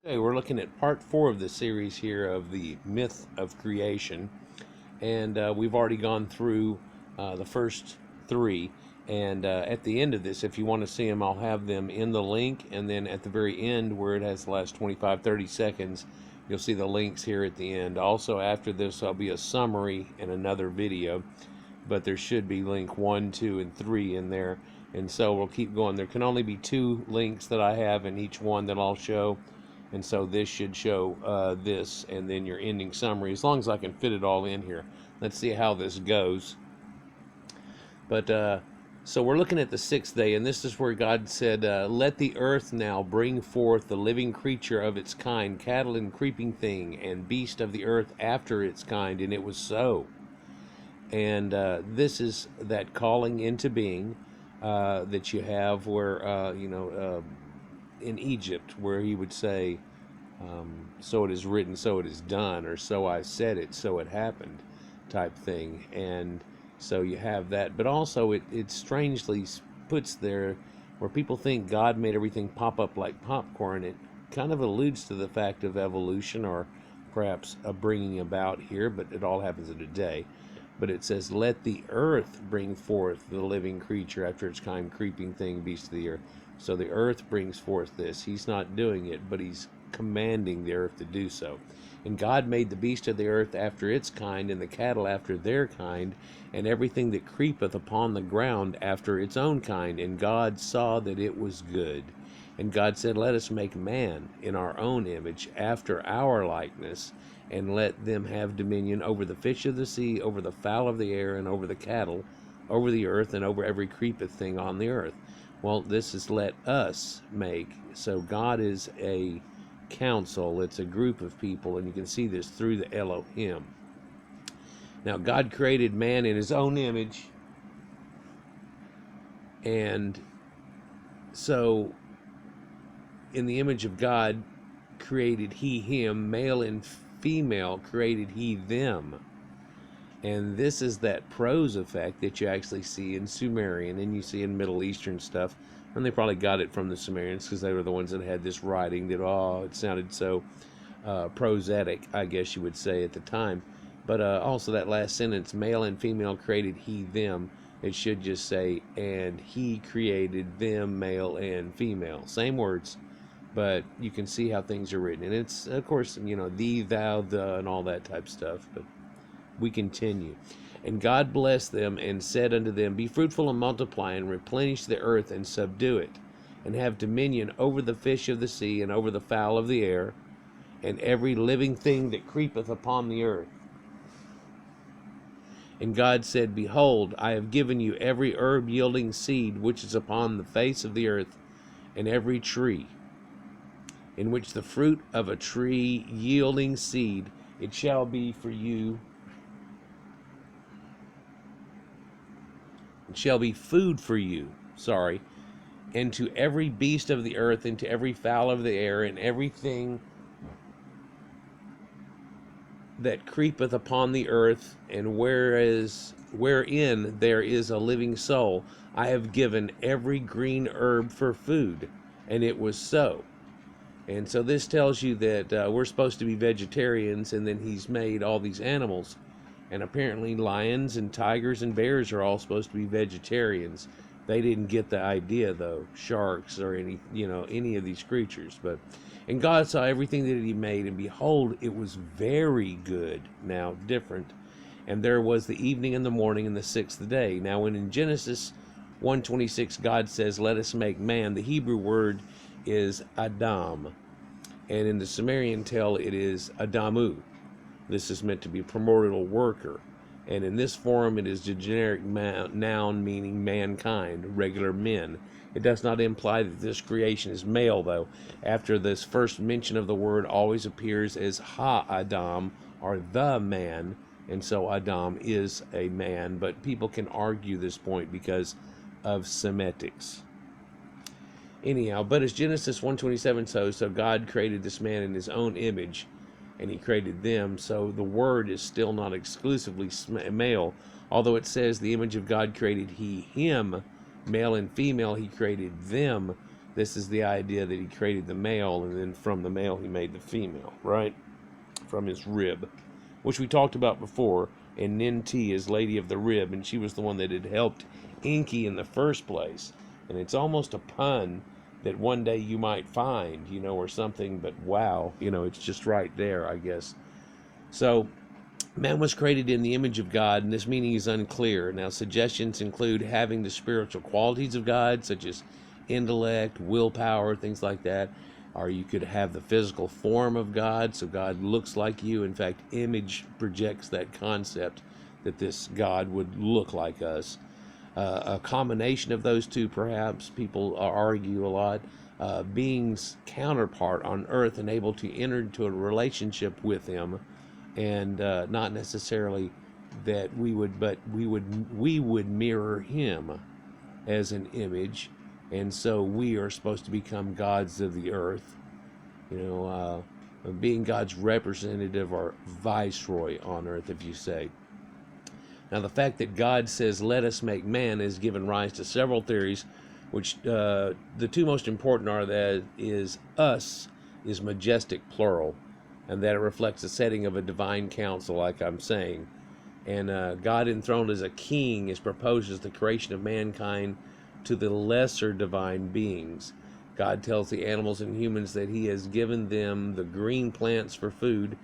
Okay, we're looking at part 4 of the series here of the myth of creation, and we've already gone through the first 3. And at the end of this, if you want to see them, I'll have them in the link, and then at the very end, where it has the last 25-30 seconds, you'll see the links here at the end. Also, after this, there'll be a summary and another video, but there should be link 1, 2, and 3 in there. And so we'll keep going. There can only be 2 links that I have in each one that I'll show. And so this should show this and then your ending summary, as long as I can fit it all in here. Let's see how this goes. But so we're looking at the 6th day, and this is where God said, let the earth now bring forth the living creature of its kind, cattle and creeping thing, and beast of the earth after its kind. And it was so. And this is that calling into being that you have where, in Egypt, where he would say, so it is written, so it is done, or so I said it, so it happened, type thing. And so you have that, but also it strangely puts there where people think God made everything pop up like popcorn. It kind of alludes to the fact of evolution, or perhaps a bringing about here, but it all happens in a day. But it says, let the earth bring forth the living creature after its kind, creeping thing, beast of the earth. So the earth brings forth this. He's not doing it, but he's commanding the earth to do so. And God made the beast of the earth after its kind, and the cattle after their kind, and everything that creepeth upon the ground after its own kind. And God saw that it was good. And God said, let us make man in our own image, after our likeness, and let them have dominion over the fish of the sea, over the fowl of the air, and over the cattle, over the earth, and over every creepeth thing on the earth. Well, this is let us make. So God is a council. It's a group of people, and you can see this through the Elohim. Now, God created man in his own image, and so in the image of God created he him, male and female created he them. And this is that prose effect that you actually see in Sumerian, and you see in Middle Eastern stuff. And they probably got it from the Sumerians, because they were the ones that had this writing that, it sounded so prosatic, I guess you would say, at the time. But also that last sentence, male and female created he them, it should just say, and he created them, male and female. Same words, but you can see how things are written. And it's, of course, thee, thou, the, and all that type stuff. But we continue. And God blessed them and said unto them, be fruitful and multiply, and replenish the earth and subdue it, and have dominion over the fish of the sea, and over the fowl of the air, and every living thing that creepeth upon the earth. And God said, behold, I have given you every herb yielding seed which is upon the face of the earth, and every tree, in which the fruit of a tree yielding seed, it shall be for you. It shall be food for you, and to every beast of the earth, and to every fowl of the air, and everything that creepeth upon the earth, and wherein there is a living soul, I have given every green herb for food. And it was so. And so this tells you that we're supposed to be vegetarians, and then he's made all these animals. And apparently lions and tigers and bears are all supposed to be vegetarians. They didn't get the idea, though, sharks or any of these creatures. And God saw everything that he made, and behold, it was very good. Now, different. And there was the evening and the morning, and the 6th day. Now, when in Genesis 1:26 God says, let us make man, the Hebrew word is Adam. And in the Sumerian tale, it is Adamu. This is meant to be a primordial worker. And in this form, it is the generic noun meaning mankind, regular men. It does not imply that this creation is male, though. After this first mention of the word always appears as Ha-Adam, or the man. And so Adam is a man. But people can argue this point because of semetics. Anyhow, but as Genesis 1:27 says, so God created this man in his own image, and he created them. So the word is still not exclusively male, although it says the image of God created he him, male and female he created them. This is the idea that he created the male, and then from the male he made the female, right? From his rib, which we talked about before. And Ninti is Lady of the Rib, and she was the one that had helped Enki in the first place. And it's almost a pun that one day you might find, or something, but wow, it's just right there, I guess. So, man was created in the image of God, and this meaning is unclear. Now, suggestions include having the spiritual qualities of God, such as intellect, willpower, things like that. Or you could have the physical form of God, so God looks like you. In fact, image projects that concept that this God would look like us. A combination of those two, perhaps, people argue a lot. Being's counterpart on earth and able to enter into a relationship with him, and not necessarily that we would, but we would mirror him as an image, and so we are supposed to become gods of the earth, being God's representative or viceroy on earth, if you say. Now, the fact that God says, "Let us make man," has given rise to several theories, which the two most important are that us is majestic plural, and that it reflects the setting of a divine council, like I'm saying. And God enthroned as a king is proposed as the creation of mankind to the lesser divine beings. God tells the animals and humans that he has given them the green plants for food,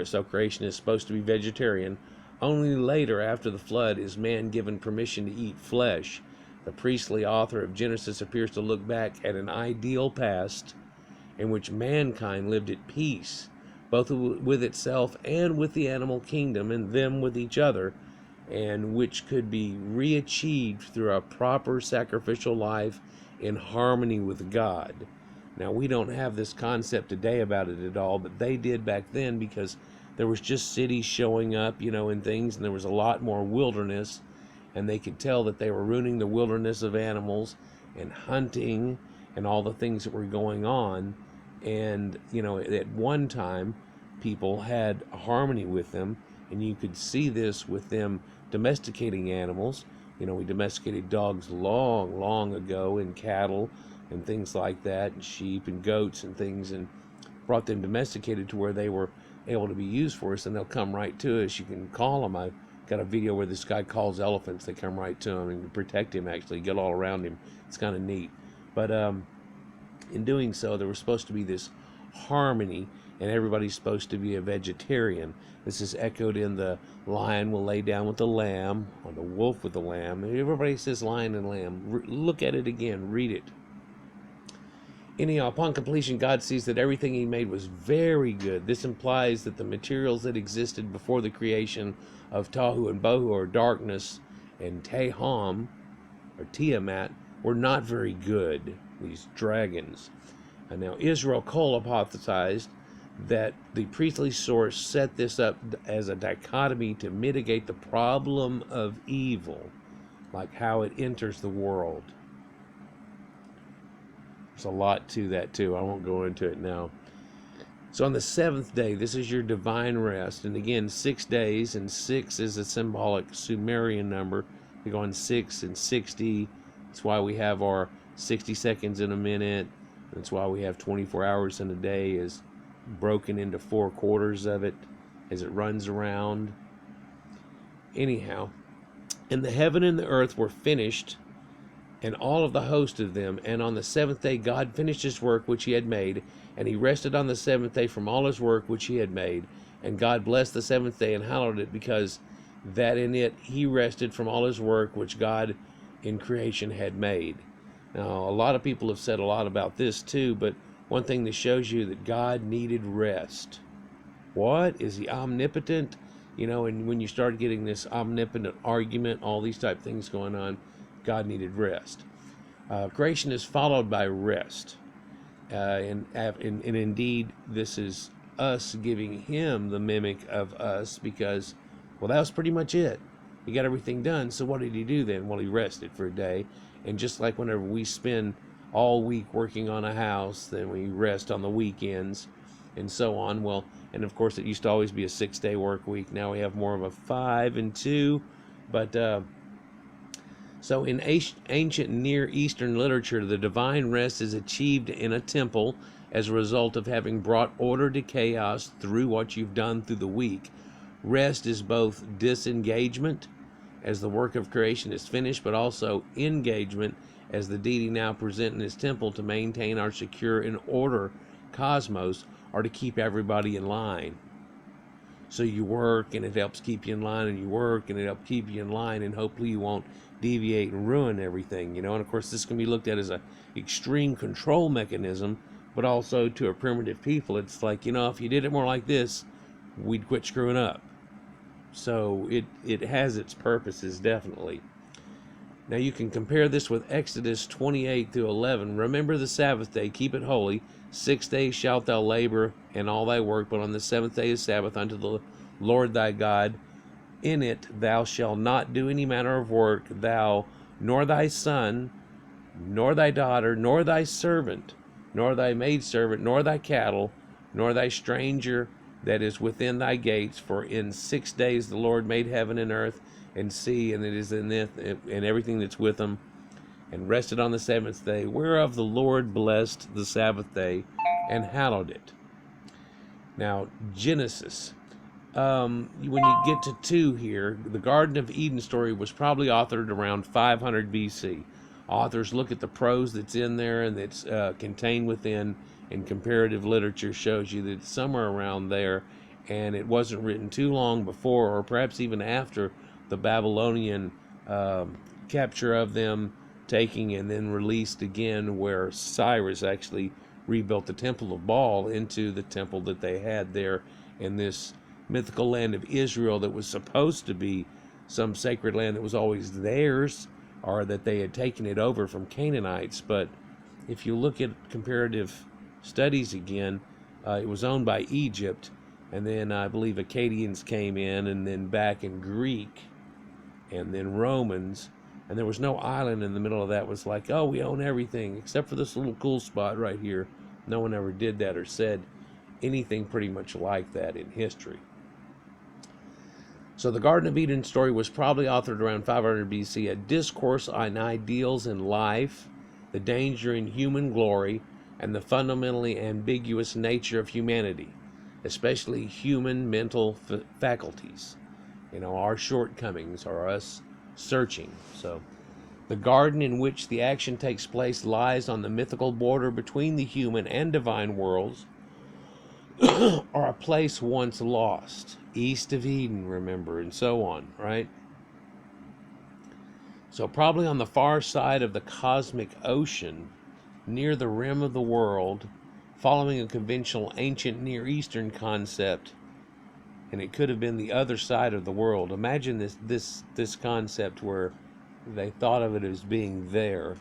so creation is supposed to be vegetarian. Only later, after the flood, is man given permission to eat flesh. The priestly author of Genesis appears to look back at an ideal past in which mankind lived at peace, both with itself and with the animal kingdom, and them with each other, and which could be re-achieved through a proper sacrificial life in harmony with God. Now, we don't have this concept today about it at all, but they did back then, because there was just cities showing up, and things, and there was a lot more wilderness, and they could tell that they were ruining the wilderness of animals and hunting and all the things that were going on. And, at one time, people had harmony with them, and you could see this with them domesticating animals. We domesticated dogs long, long ago, and cattle and things like that, and sheep and goats and things, and brought them domesticated to where they were able to be used for us, and they'll come right to us. You can call them. I've got a video where this guy calls elephants. They come right to him and protect him, actually, get all around him. It's kind of neat. But in doing so, there was supposed to be this harmony, and everybody's supposed to be a vegetarian. This is echoed in the lion will lay down with the lamb, or the wolf with the lamb. Everybody says lion and lamb. Look at it again, read it. Anyhow, upon completion, God sees that everything he made was very good. This implies that the materials that existed before the creation of Tahu and Bohu, or darkness, and Teham, or Tiamat, were not very good, these dragons. And now Israel Cole hypothesized that the priestly source set this up as a dichotomy to mitigate the problem of evil, like how it enters the world. There's a lot to that too. I won't go into it now. So on the seventh day, this is your divine rest. And again, 6 days, and 6 is a symbolic Sumerian number. We go on 6 and 60. That's why we have our 60 seconds in a minute. That's why we have 24 hours in a day, is broken into 4 quarters of it as it runs around. Anyhow, and the heaven and the earth were finished, and all of the host of them. And on the seventh day God finished his work which he had made, and he rested on the seventh day from all his work which he had made. And God blessed the seventh day and hallowed it, because that in it he rested from all his work which God in creation had made. Now, a lot of people have said a lot about this too, but one thing that shows you that God needed rest. What? Is he omnipotent? And when you start getting this omnipotent argument, all these type things going on, God needed rest. Creation is followed by rest. And indeed, this is us giving him the mimic of us, because, well, that was pretty much it. He got everything done, so what did he do then? Well, he rested for a day. And just like whenever we spend all week working on a house, then we rest on the weekends, and so on. Well, and of course, it used to always be a 6-day work week. Now we have more of a 5 and 2. But So in ancient Near Eastern literature, the divine rest is achieved in a temple as a result of having brought order to chaos through what you've done through the week. Rest is both disengagement as the work of creation is finished, but also engagement as the deity now present in his temple to maintain our secure and order cosmos, or to keep everybody in line. So you work and it helps keep you in line, and you work and it helps keep you in line, and hopefully you won't deviate and ruin everything, And of course this can be looked at as a extreme control mechanism, but also to a primitive people, it's like, if you did it more like this, we'd quit screwing up. So it has its purposes, definitely. Now you can compare this with Exodus 28 through 11. Remember the Sabbath day, keep it holy. 6 days shalt thou labor and all thy work, but on the seventh day is Sabbath unto the Lord thy God. In it thou shalt not do any manner of work, thou, nor thy son, nor thy daughter, nor thy servant, nor thy maidservant, nor thy cattle, nor thy stranger that is within thy gates. For in 6 days the Lord made heaven and earth and sea, and it is in it, and everything that's with them, and rested on the seventh day, whereof the Lord blessed the Sabbath day and hallowed it. Now, Genesis. When you get to 2 here, the Garden of Eden story was probably authored around 500 BC. Authors look at the prose that's in there and that's contained within, and comparative literature shows you that it's somewhere around there, and it wasn't written too long before, or perhaps even after, the Babylonian capture of them, taking and then released again, where Cyrus actually rebuilt the Temple of Baal into the temple that they had there in this mythical land of Israel that was supposed to be some sacred land that was always theirs, or that they had taken it over from Canaanites. But if you look at comparative studies again, it was owned by Egypt, and then I believe Akkadians came in, and then back in Greek, and then Romans, and there was no island in the middle of that. It was like, oh, we own everything except for this little cool spot right here. No one ever did that or said anything pretty much like that in history. So the Garden of Eden story was probably authored around 500 BC, a discourse on ideals in life, the danger in human glory, and the fundamentally ambiguous nature of humanity, especially human mental faculties. Our shortcomings, or us searching. So the garden in which the action takes place lies on the mythical border between the human and divine worlds, or a place once lost, east of Eden, remember, and so on, right? So probably on the far side of the cosmic ocean, near the rim of the world, following a conventional ancient Near Eastern concept, and it could have been the other side of the world. Imagine this concept where they thought of it as being there.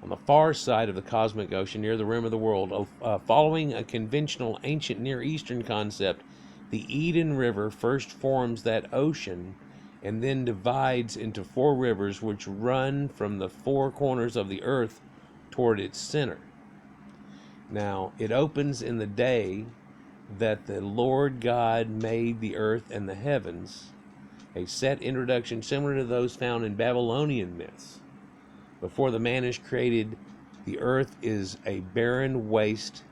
On the far side of the cosmic ocean, near the rim of the world, following a conventional ancient Near Eastern concept, the Eden River first forms that ocean and then divides into 4 rivers which run from the 4 corners of the earth toward its center. Now, it opens in the day that the Lord God made the earth and the heavens, a set introduction similar to those found in Babylonian myths. Before the man is created, the earth is a barren waste,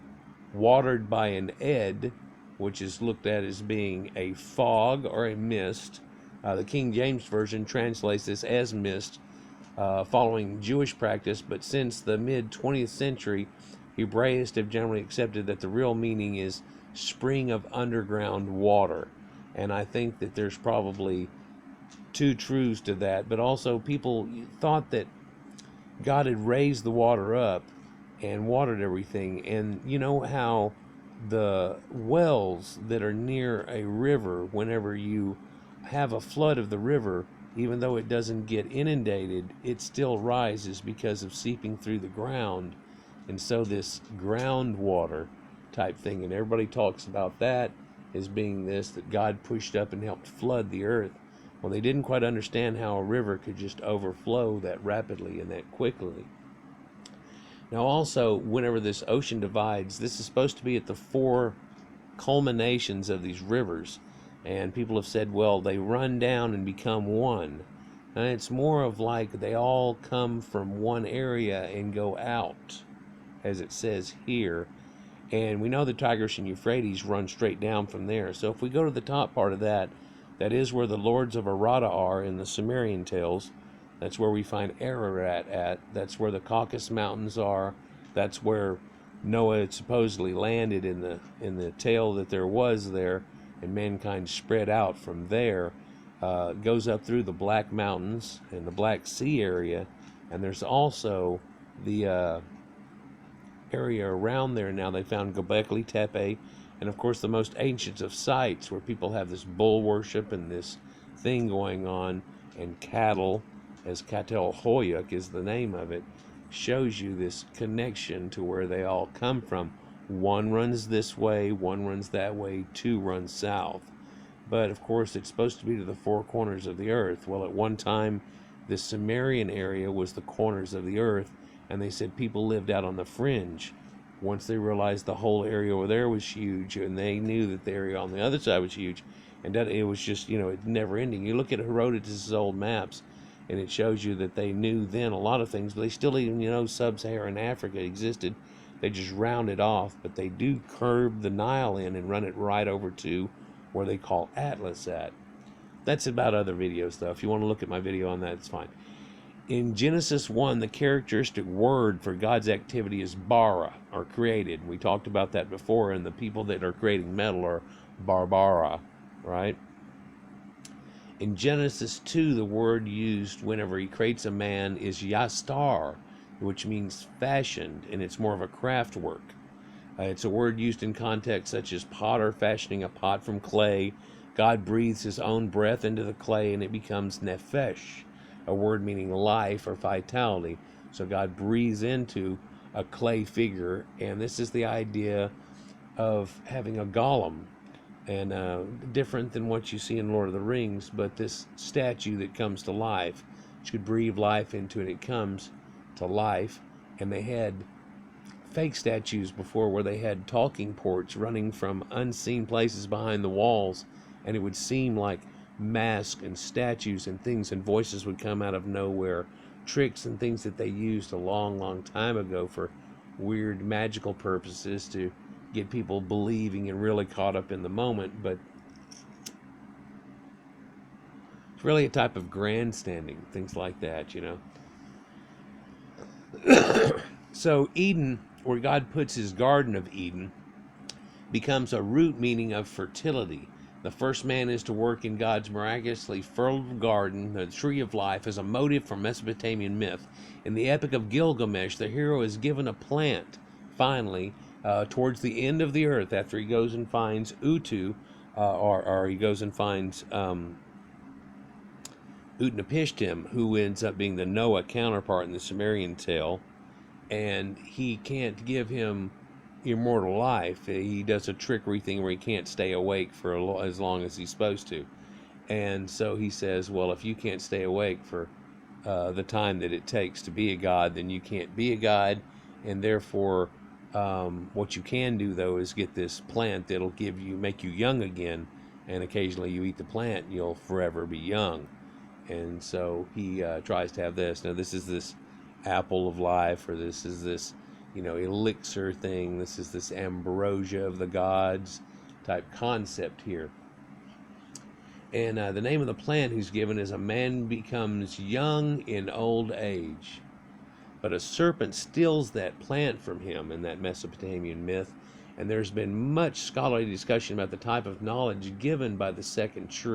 watered by an ed, which is looked at as being a fog or a mist. The King James Version translates this as mist, following Jewish practice, but since the mid-20th century, Hebraists have generally accepted that the real meaning is spring of underground water. And I think that there's probably 2 truths to that, but also people thought that God had raised the water up and watered everything. And you know how the wells that are near a river, whenever you have a flood of the river, even though it doesn't get inundated, it still rises because of seeping through the ground. And so this groundwater type thing, and everybody talks about that as being this, that God pushed up and helped flood the earth. Well, they didn't quite understand how a river could just overflow that rapidly and that quickly. Now also, whenever this ocean divides, this is supposed to be at the 4 culminations of these rivers, and people have said, well, they run down and become one. It's more of like they all come from one area and go out, as it says here. And we know the Tigris and Euphrates run straight down from there. So if we go to the top part of that, that is where the lords of Arada are in the Sumerian tales. That's where we find Ararat at. That's where the Caucasus Mountains are. That's where Noah had supposedly landed in the tale that there was there, and mankind spread out from there. Goes up through the Black Mountains and the Black Sea area, and there's also the area around there now. They found Göbekli Tepe, and of course the most ancient of sites where people have this bull worship and this thing going on, and cattle, as Katel Hoyuk is the name of it, shows you this connection to where they all come from. One runs this way, one runs that way, two runs south. But of course it's supposed to be to the four corners of the earth. Well, at one time the Sumerian area was the corners of the earth, and they said people lived out on the fringe. Once they realized the whole area over there was huge, and they knew that the area on the other side was huge, and that it was just, it's never ending. You look at Herodotus' old maps, and it shows you that they knew then a lot of things, but they still didn't even know sub-Saharan Africa existed. They just rounded off, but they do curve the Nile in and run it right over to where they call Atlas at. That's about other videos, though. If you want to look at my video on that, it's fine. In Genesis 1, the characteristic word for God's activity is bara, or created. We talked about that before, and the people that are creating metal are barbara, right? In Genesis 2, the word used whenever he creates a man is yastar, which means fashioned, and it's more of a craft work. It's a word used in contexts such as potter fashioning a pot from clay. God breathes his own breath into the clay, and it becomes nephesh, a word meaning life or vitality. So God breathes into a clay figure, and this is the idea of having a golem, and different than what you see in Lord of the Rings, but this statue that comes to life, which could breathe life into it, it comes to life. And they had fake statues before where they had talking ports running from unseen places behind the walls, and it would seem like masks and statues and things, and voices would come out of nowhere, tricks and things that they used a long time ago for weird magical purposes to get people believing and really caught up in the moment. But it's really a type of grandstanding, things like that, So Eden, where God puts his Garden of Eden, becomes a root meaning of fertility. The first man is to work in God's miraculously fertile garden, the tree of life, as a motive for Mesopotamian myth. In the Epic of Gilgamesh, the hero is given a plant, finally, towards the end of the earth, after he goes and finds Utu, or he goes and finds Utnapishtim, who ends up being the Noah counterpart in the Sumerian tale, and he can't give him immortal life. He does a trickery thing where he can't stay awake for as long as he's supposed to. And so he says, well, if you can't stay awake for the time that it takes to be a god, then you can't be a god. And therefore, what you can do, though, is get this plant that'll make you young again. And occasionally you eat the plant and you'll forever be young. And so he tries to have this. Now, this is this apple of life, or this is this elixir thing. This is this ambrosia of the gods type concept here. And the name of the plant he's given is a man becomes young in old age. But a serpent steals that plant from him in that Mesopotamian myth. And there's been much scholarly discussion about the type of knowledge given by the second tree.